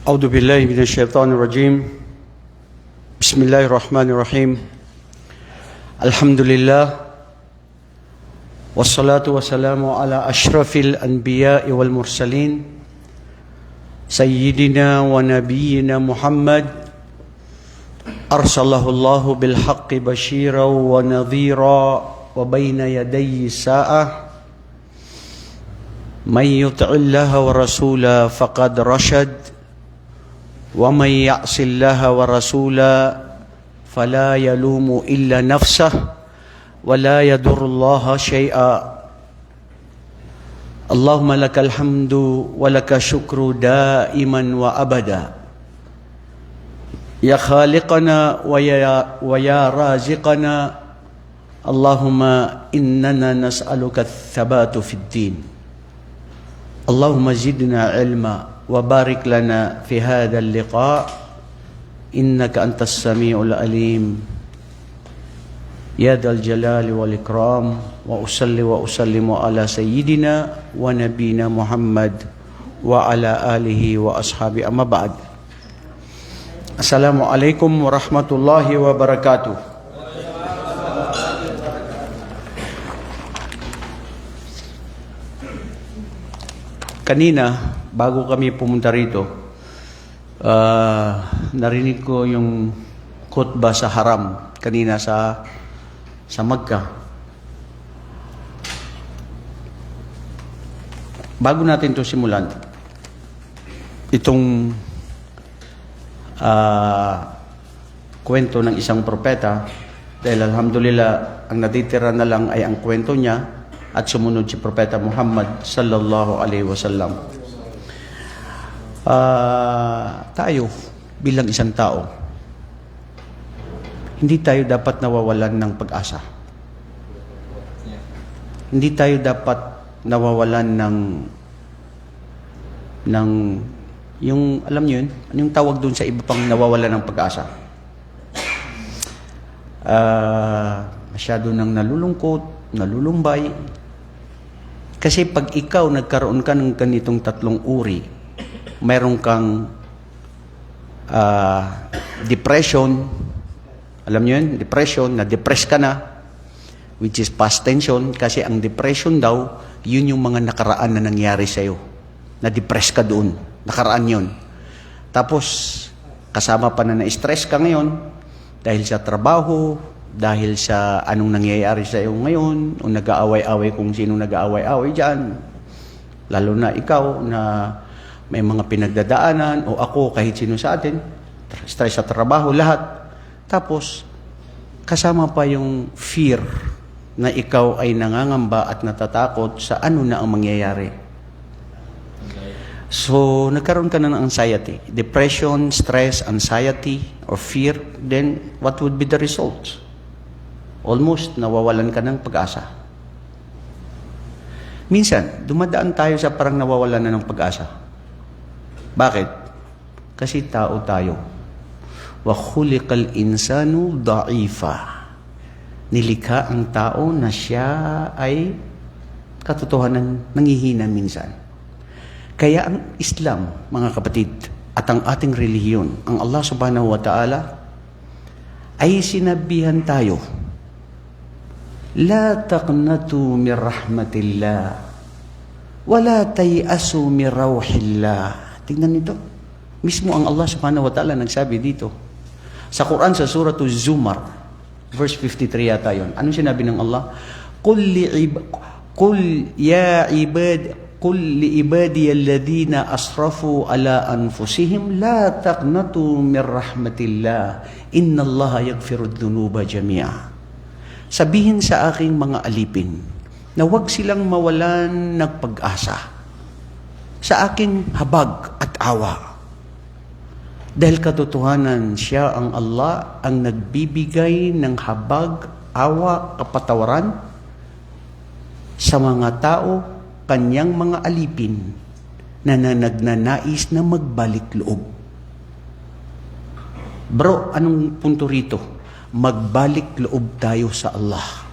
أعوذ بالله من الشيطان الرجيم. بسم الله الرحمن الرحيم. الحمد لله والصلاة والسلام على أشرف الأنبياء والمرسلين سيدنا ونبينا محمد أرسله الله بالحق بشيرا ونذيرا وبين يدي الساعة من يطع الله ورسوله فقد رشد ومن يعص الله ورسوله فلا يلوم إلا نفسه ولا يضر الله شيئا. اللهم لك الحمد ولك الشكر دائما وأبدا يا خالقنا ويا رازقنا. اللهم إننا نسألك الثبات في الدين. اللهم زدنا علما وبارك لنا في هذا اللقاء إنك أنت السميع العليم يا ذا الجلال والإكرام. وأصلي وأسلم على سيدنا ونبينا محمد وعلى آله وأصحابه. أما بعد. السلام عليكم ورحمة الله وبركاته. Kanina, bago kami pumunta rito, narinig ko yung khutbah sa haram kanina sa Makkah. Bago natin to simulan, itong kwento ng isang propeta, dahil alhamdulillah, ang natitira na lang ay ang kwento niya at sumunod si Propeta Muhammad sallallahu alaihi wasallam. Tayo bilang isang tao, hindi tayo dapat nawawalan ng pag-asa. Hindi tayo dapat nawawalan ng yung, alam niyo yun, yung tawag doon sa iba pang nawawalan ng pag-asa. Masyado nang nalulungkot, nalulumbay. Kasi pag ikaw nagkaroon ka ng ganitong tatlong uri, mayroon kang depression, alam niyo yun, depression, na-depress ka na, which is past tension, kasi ang depression daw, yun yung mga nakaraan na nangyari sa'yo. Na-depress ka doon, nakaraan yun. Tapos, kasama pa na na-stress ka ngayon, dahil sa trabaho, dahil sa anong nangyayari sa iyo ngayon, o nag-aaway-away kung sino nag-aaway-away dyan, lalo na ikaw na may mga pinagdadaanan, o ako, kahit sino sa atin, stress sa trabaho, lahat. Tapos, kasama pa yung fear na ikaw ay nangangamba at natatakot sa ano na ang mangyayari. So, nagkaroon ka na ng anxiety, depression, stress, anxiety, or fear, then what would be the result? Almost nawawalan ka ng pag-asa. Minsan, dumadaan tayo sa parang nawawalan na ng pag-asa. Bakit? Kasi tao tayo. Wa khuliqal insanu da'ifa. Nilikha ang tao na siya ay katotohanan nangihina minsan. Kaya ang Islam, mga kapatid, at ang ating relihiyon, ang Allah subhanahu wa ta'ala, ay sinabihan tayo, La taqnatu min rahmatillah wala tayasu min rawhillah. Tingnan nito. Mismo ang Allah subhanahu wa ta'ala nagsabi dito. Sa Quran, sa Surah Az-Zumar, verse 53 yata yun. Anong sinabi ng Allah? Qul li ibadiyalladhina asrafu ala anfusihim la taqnatu min rahmatillah innallaha yaghfiru dhunuba jami'a. Sabihin sa aking mga alipin na huwag silang mawalan ng pag-asa sa aking habag at awa. Dahil katotohanan siya ang Allah ang nagbibigay ng habag, awa, kapatawaran sa mga tao, kanyang mga alipin na nagnanais na magbalik loob. Bro, anong punto rito? Magbalik loob tayo sa Allah.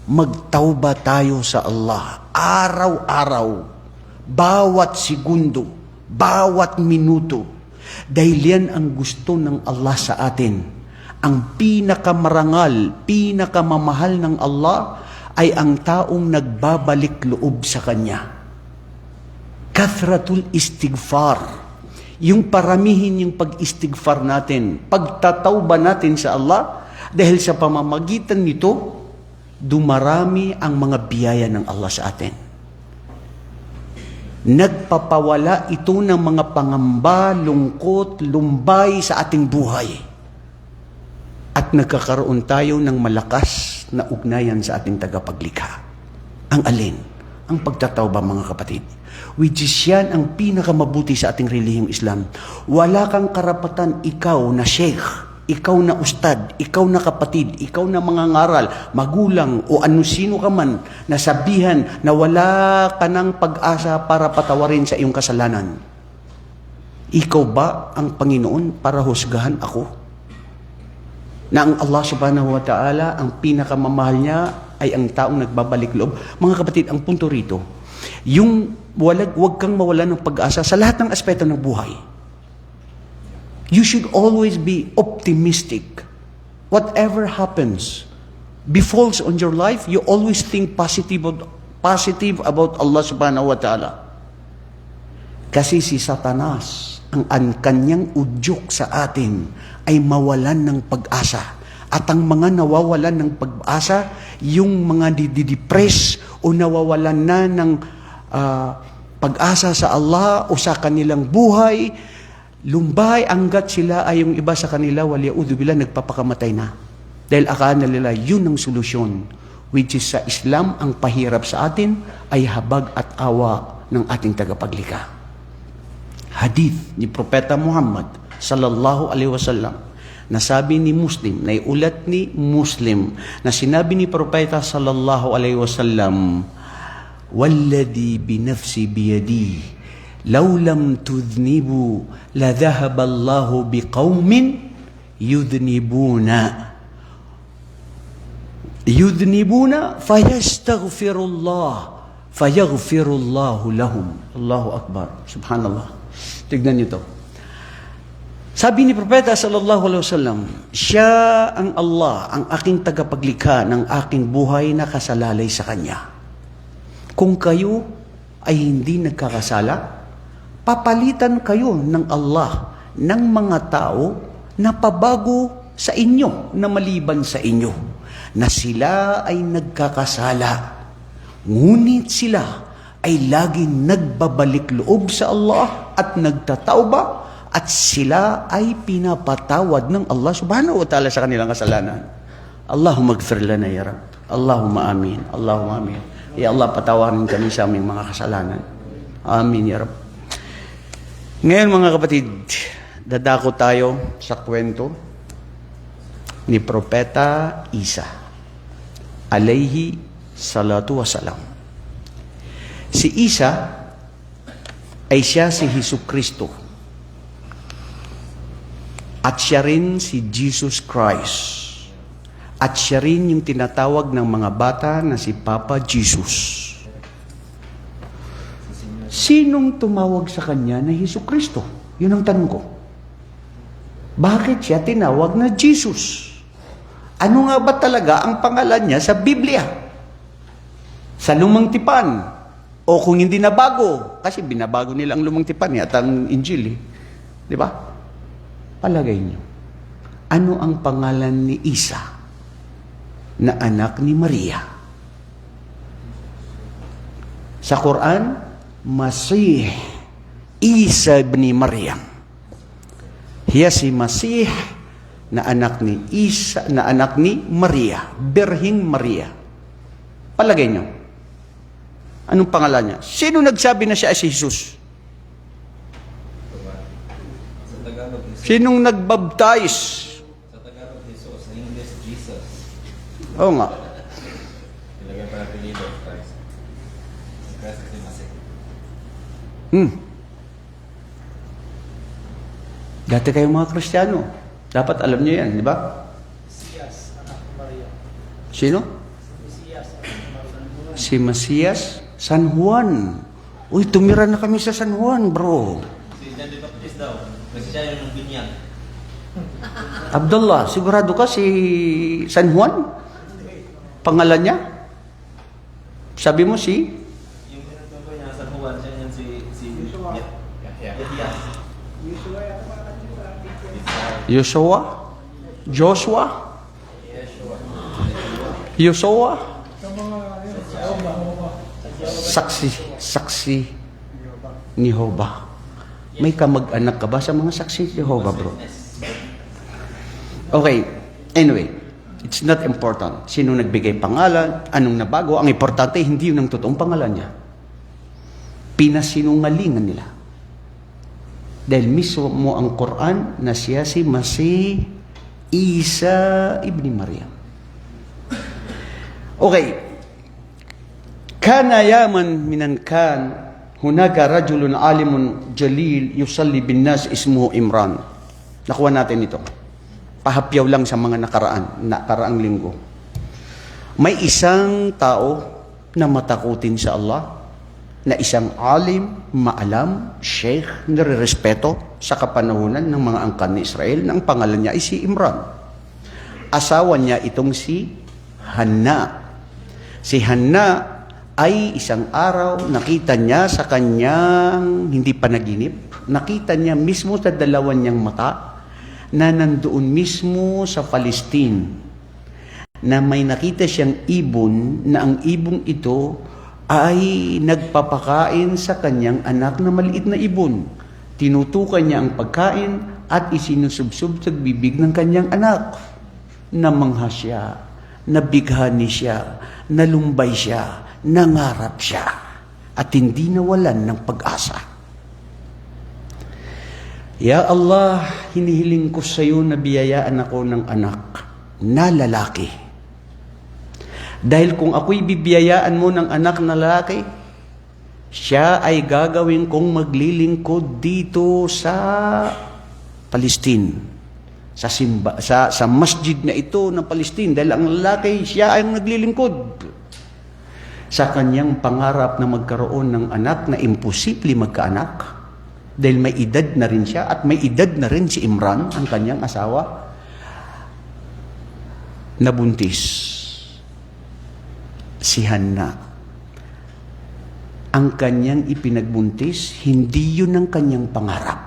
Magtauba tayo sa Allah. Araw-araw. Bawat segundo. bawat minuto, Dahil yan ang gusto ng Allah sa atin. Ang pinakamarangal, pinakamamahal ng Allah ay ang taong nagbabalik loob sa Kanya. Kathratul istighfar. Yung paramihin yung pag-istighfar natin, pagtatawba natin sa Allah, dahil sa pamamagitan nito, dumarami ang mga biyaya ng Allah sa atin. Nagpapawala ito ng mga pangamba, lungkot, lumbay sa ating buhay. At nagkakaroon tayo ng malakas na ugnayan sa ating tagapaglikha. Ang alin? Ang pagtatawba, mga kapatid. Which is yan ang pinakamabuti sa ating relihiyong Islam. Wala kang karapatan ikaw na sheikh, ikaw na ustad, ikaw na kapatid, ikaw na mangangaral, magulang o sino ka man, na sabihan na wala ka ng pag-asa para patawarin sa iyong kasalanan. Ikaw ba ang Panginoon para husgahan ako? Na ang Allah subhanahu wa ta'ala, ang pinakamamahal niya ay ang taong nagbabalik loob. Mga kapatid, ang punto rito, yung wag kang mawalan ng pag-asa sa lahat ng aspeto ng buhay. You should always be optimistic. Whatever happens, befalls on your life, you always think positive about Allah subhanahu wa ta'ala. Kasi si Satanas, ang kanyang udyok sa atin ay mawalan ng pag-asa. At ang mga nawawalan ng pag-asa, yung mga didepress o nawawalan na ng pag-asa sa Allah o sa kanilang buhay, lumbay hanggat sila ay yung iba sa kanila, waliyaudu billah, nagpapakamatay na. Dahil akala nila yun ang solusyon, which is sa Islam, ang pahirap sa atin ay habag at awa ng ating tagapaglikha. Hadith ni Propeta Muhammad sallallahu alaihi wasallam, nasabi ni Muslim, naiulat ni Muslim, na sinabi ni Propeta sallallahu alaihi wasallam, "Walladhi binafsi biyadi, law lam tudhnibu la dhahaba Allahu biqaumin yudhnibuna fayastaghfirullah fayaghfirullahu lahum." Allahu akbar. Subhanallah. Tignan niyo to. Sabi ni Propeta sallallahu alaihi wasallam, siya ang Allah, ang aking tagapaglikha ng aking buhay na kasalalay sa Kanya. Kung kayo ay hindi nagkakasala, papalitan kayo ng Allah ng mga tao na pabago sa inyo, na maliban sa inyo, na sila ay nagkakasala. Ngunit sila ay laging nagbabalik loob sa Allah at nagtatauba, at sila ay pinapatawad ng Allah subhanahu wa ta'ala sa kanilang kasalanan. Allahumma gfir lana ya Rab. Allahumma amin. Allahumma amin. Ya Allah, patawarin kami sa aming mga kasalanan. Amin ya Rab. Ngayon mga kapatid, dadako tayo sa kwento ni Propeta Isa alayhi salatu wasalam. Si Isa ay siya si Jesucristo. At siya rin si Jesus Christ. At siya rin yung tinatawag ng mga bata na si Papa Jesus. Sinong tumawag sa kanya na Jesucristo? Yun ang tanong ko. Bakit siya tinawag na Jesus? Ano nga ba talaga ang pangalan niya sa Biblia? Sa Lumang Tipan? O kung hindi na bago, kasi binabago nila ang Lumang Tipan at ang Injil. Di ba? Palagay niyo, ano ang pangalan ni Isa na anak ni Maria? Sa Quran, Masih Isa ibn Maryam. Hiya si Masih na anak ni Isa, na anak ni Maria, Birhing Maria. Palagay niyo, anong pangalan niya? Sino nagsabi na siya ay si Jesus? Sinong nagbaptize? Sa Tagalog, Jesus. Sa English, Jesus. Oo nga. Ilagay pa natin dito, Christ. Christ si Masih. Dati kayong mga Kristiyano, dapat alam niyo yan, di ba? Mesias, anak ni Maria. Sino? Mesias, anak ni Maria. Si Mesias, San Juan. Uy, tumira na kami sa San Juan, bro. Si John the Baptist daw. Kasi siya yung binyag. Abdullah, sigurado ka si San Juan? Pangalan niya? Sabi mo si? Yung tinutukoy niya sa Juan, siya yan si Yahya. Yosua? Joshua? Yosua? Saksi ni Jehovah. May kamag-anak ka ba sa mga saksi ni Jehovah, bro? Okay, anyway, it's not important. Sino nagbigay pangalan, anong nabago. Ang importante, hindi yun ang totoong pangalan niya. Pinasinungalingan nila. Dahil mismo ang Quran na siya si Masih Isa ibn Maryam. Okay. Kana yaman minan kan hunaka rajulun alimun jalil yusalli bin nas ismuhu Imran. Nakuha natin ito. Pahapyaw lang sa mga nakaraang linggo. May isang tao na matakutin sa Allah, na isang alim, maalam, sheikh, nire-respeto sa kapanahunan ng mga angkan ni Israel, na ang pangalan niya ay si Imran. Asawa niya itong si Hanna. Si Hanna ay isang araw, nakita niya sa kanyang hindi panaginip, nakita niya mismo sa dalawa niyang mata, na nandoon mismo sa Palestine, na may nakita siyang ibon, na ang ibong ito ay nagpapakain sa kanyang anak na maliit na ibon. Tinutukan niya ang pagkain at isinusubsub sa bibig ng kanyang anak. Namangha siya, nabighani siya, nalumbay siya, nangarap siya, at hindi nawalan ng pag-asa. Ya Allah, hinihiling ko sa iyo na biyayaan ako ng anak na lalaki. Dahil kung ako'y bibiyayaan mo ng anak na lalaki, siya ay gagawin kong maglilingkod dito sa Palestine. Sa masjid na ito ng Palestine. Dahil ang lalaki, siya ay naglilingkod. Sa kanyang pangarap na magkaroon ng anak na imposible magkaanak. Dahil may edad na rin siya at may edad na rin si Imran, ang kanyang asawa, nabuntis si Hanna. Ang kanyang ipinagbuntis, hindi yun ang kanyang pangarap.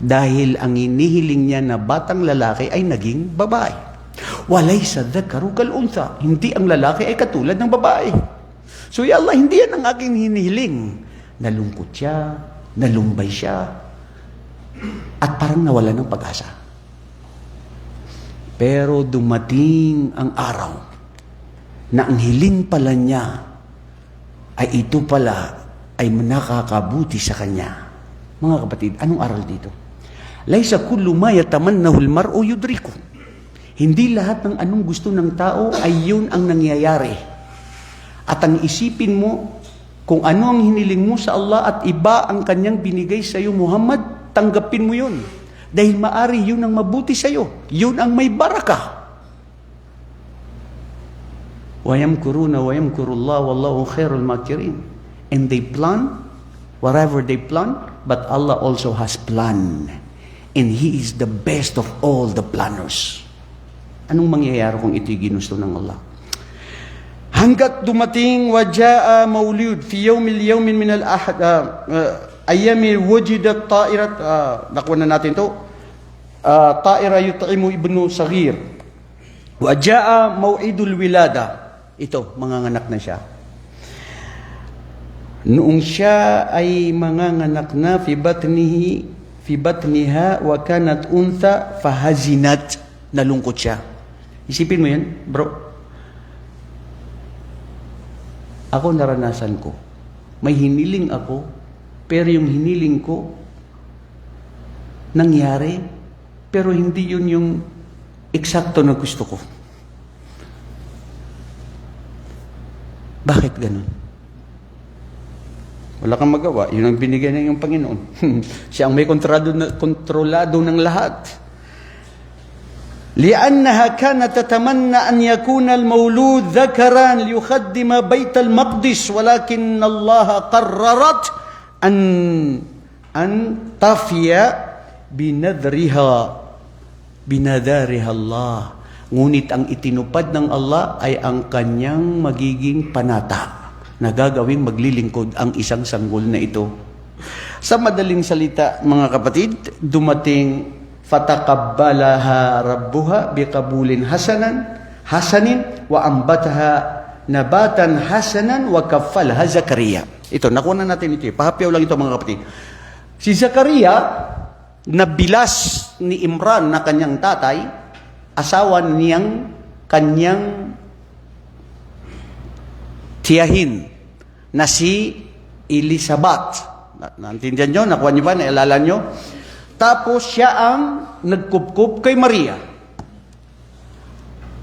Dahil ang inihiling niya na batang lalaki ay naging babae. Walay sa dhakaru kal untha. Hindi ang lalaki ay katulad ng babae. So ya Allah, hindi yan ang aking hinihiling. Nalungkot siya, nalumbay siya, at parang nawala ng pag-asa. Pero dumating ang araw na ang hiling pala niya ay ito pala ay nakakabuti sa kanya. Mga kapatid, anong aral dito? Laysa kullu ma yatamannahu al-mar'u yudriku. Hindi lahat ng anong gusto ng tao ay yun ang nangyayari. At ang isipin mo, kung ano ang hiniling mo sa Allah at iba ang kanyang binigay sa iyo, Muhammad, tanggapin mo yun. Dahil maari yun ang mabuti sa iyo. Yun ang may baraka. وَيَمْكُرُونَ وَيَمْكُرُ اللَّهُ وَاللَّهُ خَيْرُ الْمَاكِرِينَ. And they plan, whatever they plan, but Allah also has plan. And He is the best of all the planners. Anong mangyayari kung ito'y ginusto ng Allah? Hanggat dumating wajaa maulud fi yawmin min al-ahad ayami wujidat ta'irat nakuha na natin to ta'ira yut'imu ibnu saghir wajaa mau'idul wilada. Ito, manganganak na siya. Noong siya ay manganganak na fi batniha wa kanat untha fahazinat, nalungkot siya. Isipin mo yan, bro. Ako naranasan ko. May hiniling ako, pero yung hiniling ko nangyari, pero hindi yun yung eksakto na gusto ko. Bakit ganun? Wala kang magawa. Yun ang binigay ng iyong Panginoon. Siya ang may kontrolado ng lahat. لأنها كانت تتمنى أن يكون المولود ذكرا ليخدم بيت المقدس ولكن الله قررت أن an tafiya binadariha Allah. Ngunit ang itinupad ng Allah ay ang kanyang magiging panata na gagawing maglilingkod ang isang sanggol na ito. Sa madaling salita, mga kapatid, dumating fataqabbalaha rabbuha biqabulin hasanin wa ambataha nabatan hasanan wa kaffalaha Zakaria. Ito, nakuha na natin ito. Pahapyaw lang ito, mga kapatid. Si Zakaria, nabilas ni Imran na kanyang tatay, asawa niyang kanyang tiyahin na si Elizabeth. Naintindihan nyo? Nakuha nyo ba? Naalala nyo? Tapos siya ang nagkupkup kay Maria.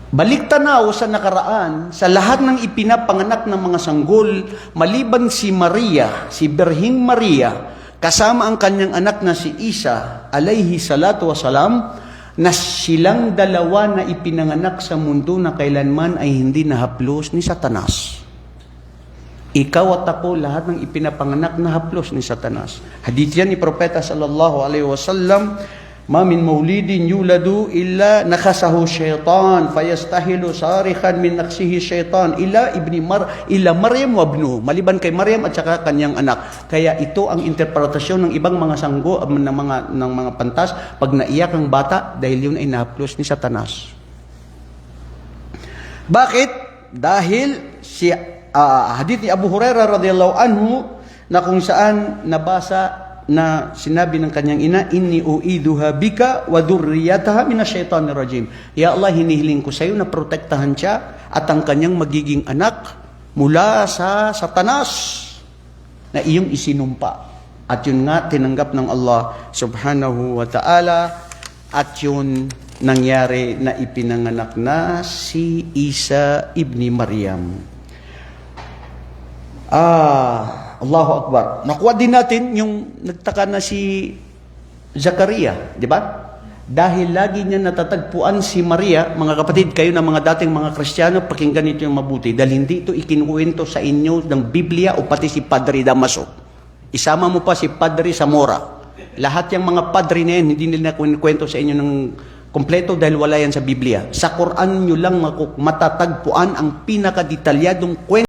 Balik tanaw sa nakaraan, sa lahat ng ipinapanganak ng mga sanggol, maliban si Maria, si Birhing Maria, kasama ang kanyang anak na si Isa, alayhi salatu wasalam, na silang dalawa na ipinanganak sa mundo na kailanman ay hindi nahaplos ni Satanas. Ikaw at ako, lahat ng ipinapanganak na haplos ni Satanas. Hadith yan ni Propeta sallallahu alaihi wasallam, ma min maulidin yuladu illa nakasahu syaitan fayastahilu sarikhan min naksihi syaitan ila Maryam wa ibnu, maliban kay Maryam at saka kanyang anak. Kaya ito ang interpretasyon ng ibang mga sanggo ng mga pantas pag naiyak ang bata dahil yun ay nahaplos ni Satanas. Bakit? Dahil si hadith ni Abu Hurairah radhiyallahu anhu na kung saan nabasa na sinabi ng kanyang ina, inni uiduha bika wa dhurriyyataha minasyaitonir rajim. Ya Allah, hinihiling ko sa iyo na protektahan siya at ang kanyang magiging anak mula sa Satanas na iyong isinumpa. At yun nga tinanggap ng Allah subhanahu wa ta'ala at yun nangyari na ipinanganak na si Isa ibni Maryam. Allahu Akbar. Nakuha din natin yung nagtaka na si Zakaria, di ba? Dahil lagi niya natatagpuan si Maria, mga kapatid, kayo na mga dating mga Kristiyano, pakinggan nito yung mabuti. Dahil hindi ito ikinuwento sa inyo ng Biblia o pati si Padre Damaso. Isama mo pa si Padre Zamora. Lahat yung mga padre na yan, hindi nila kwento sa inyo ng kompleto dahil wala yan sa Biblia. Sa Quran nyo lang matatagpuan ang pinakadetalyadong kwento